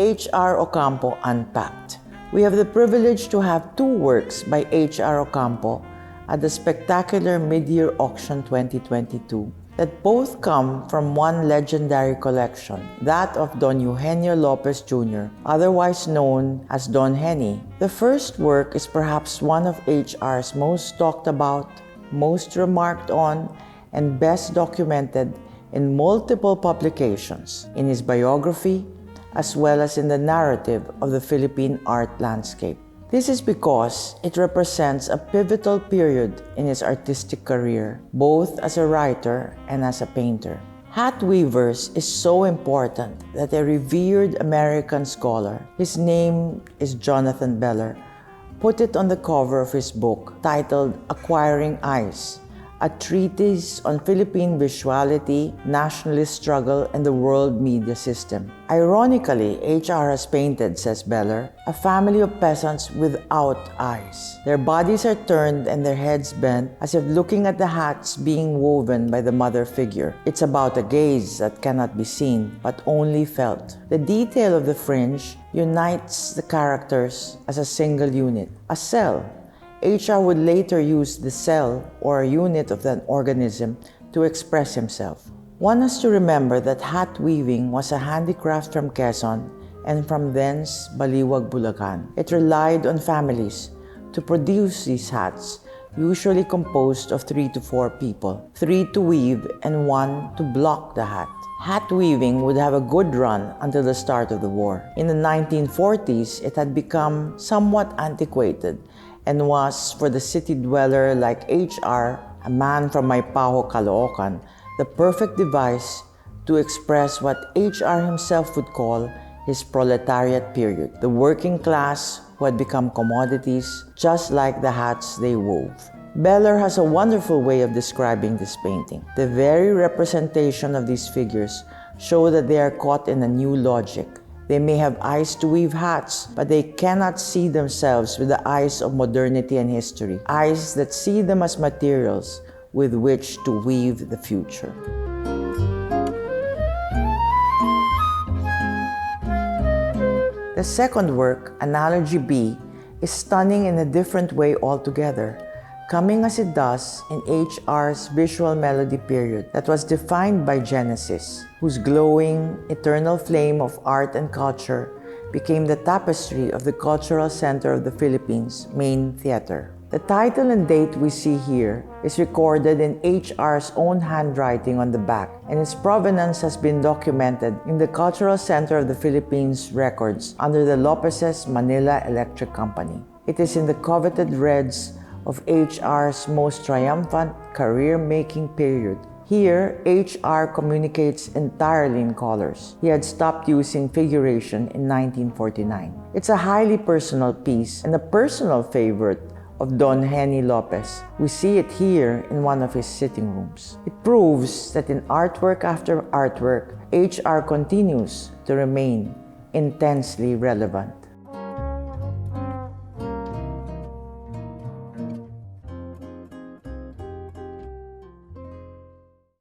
H.R. Ocampo Unpacked. We have the privilege to have two works by H.R. Ocampo at the spectacular Mid-Year Auction 2022 that both come from one legendary collection, that of Don Eugenio Lopez Jr., otherwise known as Don Henny. The first work is perhaps one of H.R.'s most talked about, most remarked on, and best documented in multiple publications, in his biography, as well as in the narrative of the Philippine art landscape. This is because it represents a pivotal period in his artistic career, both as a writer and as a painter. Hat weavers is so important that a revered American scholar, his name is Jonathan Beller, put it on the cover of his book titled Acquiring Eyes, a treatise on Philippine visuality, nationalist struggle, and the world media system. Ironically, H.R. has painted, says Beller, a family of peasants without eyes. Their bodies are turned and their heads bent as if looking at the hats being woven by the mother figure. It's about a gaze that cannot be seen, but only felt. The detail of the fringe unites the characters as a single unit, a cell. H.R. would later use the cell or a unit of an organism to express himself. One has to remember that hat weaving was a handicraft from Quezon and from thence Baliwag, Bulacan. It relied on families to produce these hats, usually composed of 3 to 4 people, 3 to weave and 1 to block the hat. Hat weaving would have a good run until the start of the war. In the 1940s, it had become somewhat antiquated and was, for the city dweller like H.R., a man from Maypaho, Caloocan, the perfect device to express what H.R. himself would call his proletariat period, the working class who had become commodities just like the hats they wove. Beller has a wonderful way of describing this painting. The very representation of these figures show that they are caught in a new logic. They may have eyes to weave hats, but they cannot see themselves with the eyes of modernity and history, eyes that see them as materials with which to weave the future. The second work, Analogy B, is stunning in a different way altogether, coming as it does in H.R.'s visual melody period that was defined by Genesis, whose glowing, eternal flame of art and culture became the tapestry of the cultural center of the Philippines' main theater. The title and date we see here is recorded in H.R.'s own handwriting on the back, and its provenance has been documented in the Cultural Center of the Philippines records under the Lopez's Manila Electric Company. It is in the coveted reds of H.R.'s most triumphant career-making period. Here, H.R. communicates entirely in colors. He had stopped using figuration in 1949. It's a highly personal piece and a personal favorite of Don Henny Lopez. We see it here in one of his sitting rooms. It proves that in artwork after artwork, H.R. continues to remain intensely relevant.